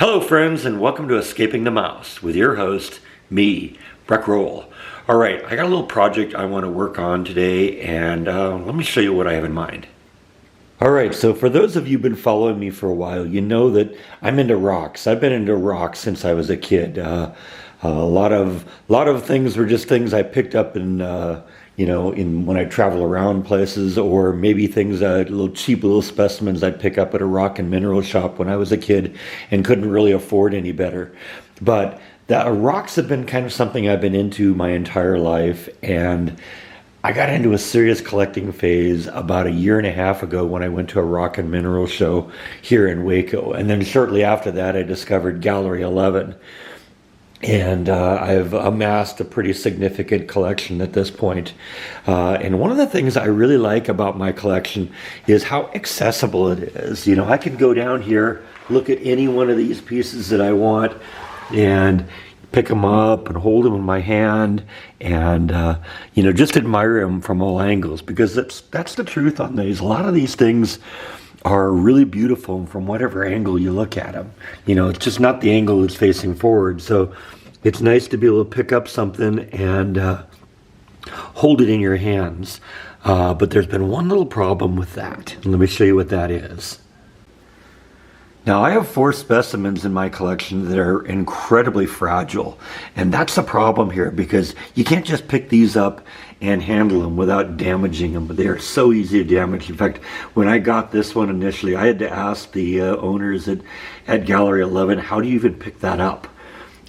Hello friends, and welcome to Escaping the Mouse with your host, me, Breck Roll. Alright, I got a little project I want to work on today, and let me show you what I have in mind. Alright, so for those of you who've been following me for a while, you know that I'm into rocks. I've been into rocks since I was a kid. A lot of things were just things I picked up in when I travel around places, or maybe things, cheap little specimens I'd pick up at a rock and mineral shop when I was a kid and couldn't really afford any better. But rocks have been kind of something I've been into my entire life, and I got into a serious collecting phase about a year and a half ago when I went to a rock and mineral show here in Waco. And then shortly after that, I discovered Gallery 11. And I've amassed a pretty significant collection at this point. And one of the things I really like about my collection is how accessible it is. You know, I can go down here, look at any one of these pieces that I want, and pick them up and hold them in my hand, and just admire them from all angles, because that's the truth on these. A lot of these things are really beautiful from whatever angle you look at them. You know, it's just not the angle that's facing forward. So it's nice to be able to pick up something and hold it in your hands. But there's been one little problem with that. Let me show you what that is. Now, I have 4 specimens in my collection that are incredibly fragile, and that's the problem here, because you can't just pick these up and handle them without damaging them. They are so easy to damage. In fact, when I got this one initially, I had to ask the owners at Gallery 11, how do you even pick that up?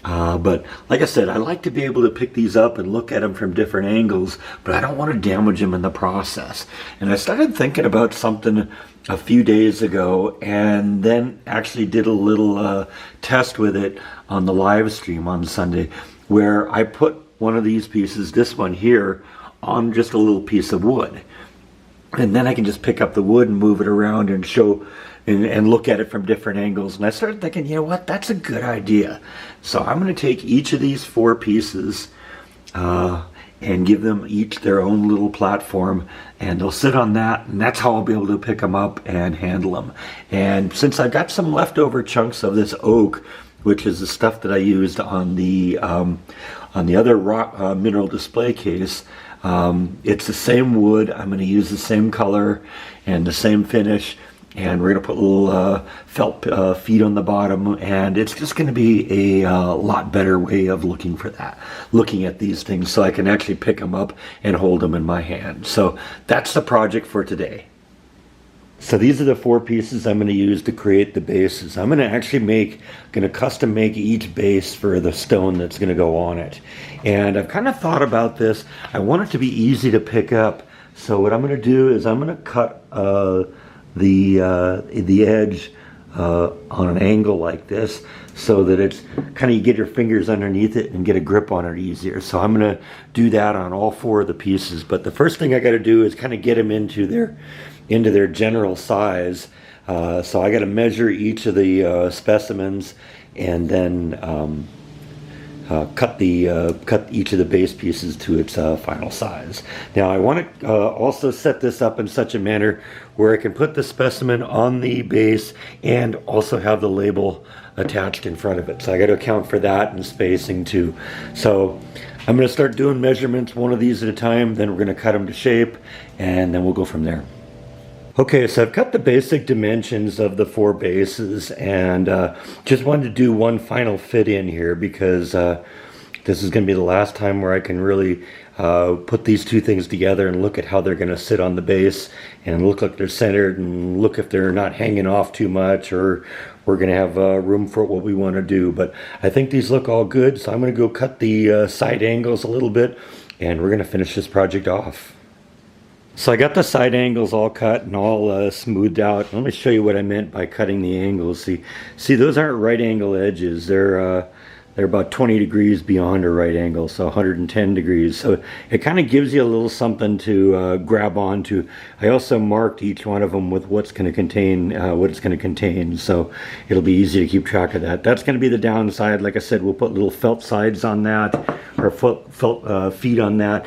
But like I said, I like to be able to pick these up and look at them from different angles, but I don't want to damage them in the process. And I started thinking about something a few days ago, and then actually did a little test with it on the live stream on Sunday, where I put one of these pieces, this one here, on just a little piece of wood. And then I can just pick up the wood and move it around and show and look at it from different angles. And I started thinking, you know what, that's a good idea. So I'm going to take each of these 4 pieces and give them each their own little platform, and they'll sit on that, and that's how I'll be able to pick them up and handle them. And since I've got some leftover chunks of this oak, which is the stuff that I used on the other rock mineral display case, it's the same wood. I'm going to use the same color and the same finish, and we're going to put little felt feet on the bottom, and it's just going to be a lot better way of looking at these things, so I can actually pick them up and hold them in my hand. So that's the project for today. So these are the 4 pieces I'm going to use to create the bases. I'm going to actually custom make each base for the stone that's going to go on it. And I've kind of thought about this. I want it to be easy to pick up. So what I'm going to do is I'm going to cut the edge on an angle like this, so that it's kind of, you get your fingers underneath it and get a grip on it easier. So I'm going to do that on all 4 of the pieces. But the first thing I got to do is kind of get them into their general size. So I got to measure each of the specimens, and then cut each of the base pieces to its final size. Now I want to also set this up in such a manner where I can put the specimen on the base and also have the label attached in front of it. So I got to account for that and spacing too. So I'm going to start doing measurements, one of these at a time, then we're going to cut them to shape, and then we'll go from there. Okay, so I've cut the basic dimensions of the 4 bases, and just wanted to do one final fit in here, because this is going to be the last time where I can really put these 2 things together and look at how they're going to sit on the base and look like they're centered, and look if they're not hanging off too much, or we're going to have room for what we want to do. But I think these look all good, so I'm going to go cut the side angles a little bit, and we're going to finish this project off. So I got the side angles all cut and all smoothed out. Let me show you what I meant by cutting the angles. See, those aren't right angle edges. They're about 20 degrees beyond a right angle, so 110 degrees. So it kind of gives you a little something to grab onto. I also marked each one of them with what it's going to contain, so it'll be easy to keep track of that. That's going to be the downside. Like I said, we'll put little felt sides on that, or felt feet on that,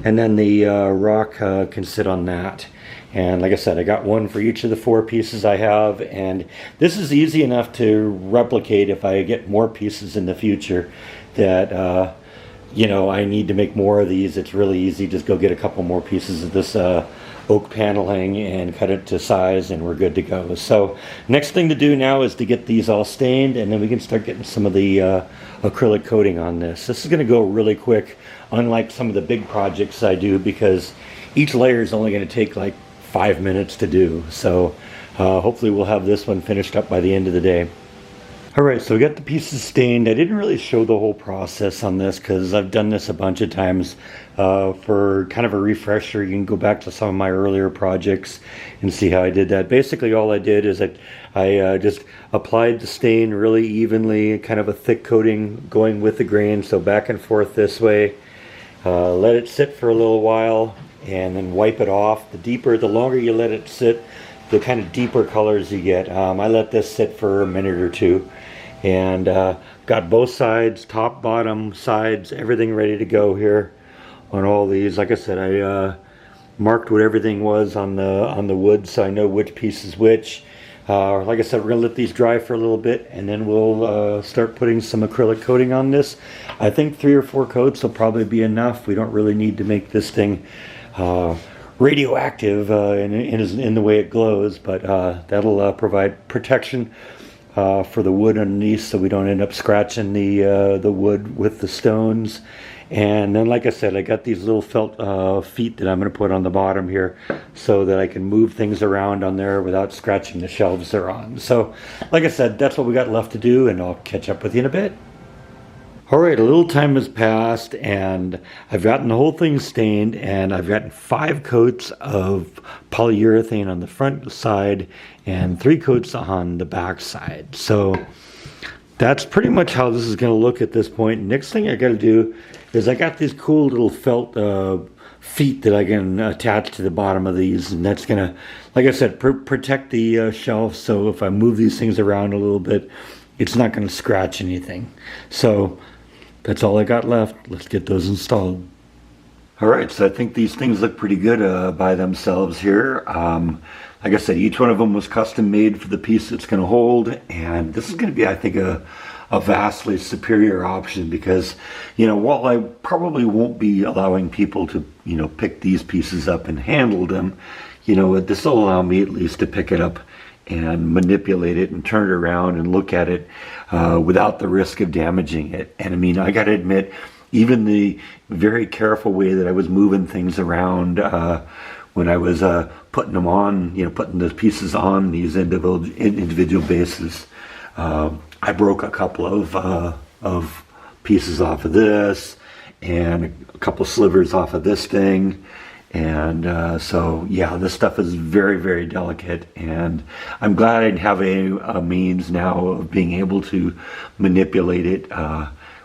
and then the rock can sit on that. And like I said, I got one for each of the 4 pieces I have, and this is easy enough to replicate if I get more pieces in the future that I need to make more of these. It's really easy. Just go get a couple more pieces of this oak paneling and cut it to size, and we're good to go. So next thing to do now is to get these all stained, and then we can start getting some of the acrylic coating on this. This is going to go really quick, unlike some of the big projects I do, because each layer is only going to take like 5 minutes to do. So hopefully we'll have this one finished up by the end of the day. Alright, so we got the pieces stained. I didn't really show the whole process on this because I've done this a bunch of times. For kind of a refresher, you can go back to some of my earlier projects and see how I did that. Basically all I did is I just applied the stain really evenly, kind of a thick coating going with the grain, so back and forth this way. Let it sit for a little while and then wipe it off. The longer you let it sit, the kind of deeper colors you get. I let this sit for a minute or two, and got both sides, top, bottom, sides, everything ready to go here on all these. Like I said, I marked what everything was on the wood, so I know which piece is which. Like I said, we're gonna let these dry for a little bit, and then we'll start putting some acrylic coating on this. I think 3 or 4 coats will probably be enough. We don't really need to make this thing radioactive in the way it glows, but that'll provide protection for the wood underneath, so we don't end up scratching the wood with the stones. And then, like I said, I got these little felt feet that I'm going to put on the bottom here so that I can move things around on there without scratching the shelves they're on. So like I said, that's what we got left to do, and I'll catch up with you in a bit. Alright, a little time has passed, and I've gotten the whole thing stained, and I've gotten 5 coats of polyurethane on the front side and 3 coats on the back side. So that's pretty much how this is going to look at this point. Next thing I got to do is I got these cool little felt feet that I can attach to the bottom of these, and that's going to, like I said, protect the shelf, so if I move these things around a little bit, it's not going to scratch anything. So that's all I got left. Let's get those installed. Alright, so I think these things look pretty good by themselves here. Like I said, each one of them was custom made for the piece it's going to hold, and this is going to be, I think, a vastly superior option because, while I probably won't be allowing people to, pick these pieces up and handle them, this will allow me at least to pick it up and manipulate it and turn it around and look at it without the risk of damaging it. And I mean, I got to admit, even the very careful way that I was moving things around when I was putting them on, putting the pieces on these individual bases, I broke a couple of pieces off of this and a couple slivers off of this thing. And so yeah, this stuff is very, very delicate, and I'm glad I have a means now of being able to manipulate it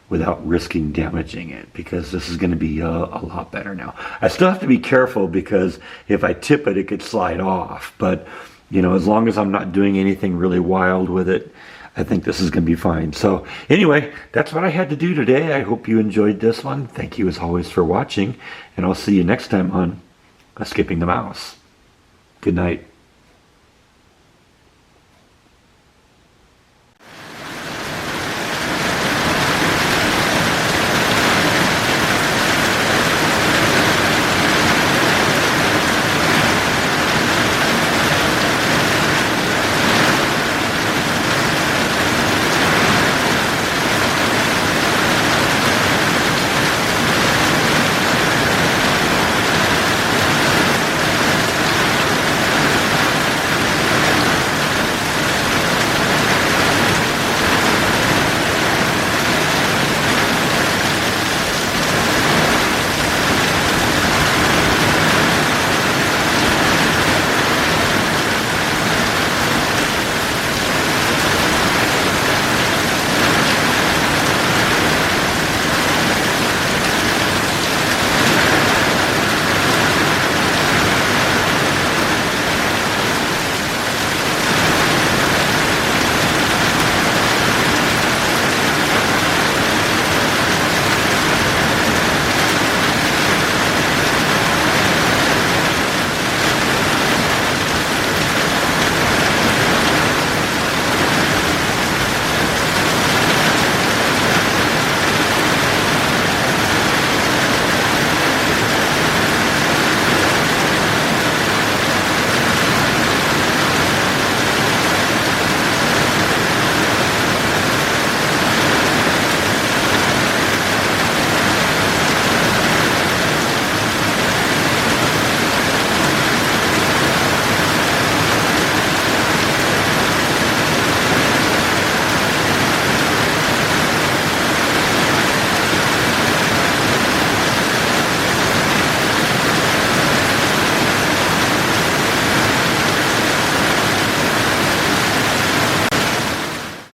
without risking damaging it, because this is going to be a lot better now. I still have to be careful because if I tip it, it could slide off, but as long as I'm not doing anything really wild with it, I think this is going to be fine. So anyway, that's what I had to do today. I hope you enjoyed this one. Thank you as always for watching, and I'll see you next time on Escaping the Mouse. Good night.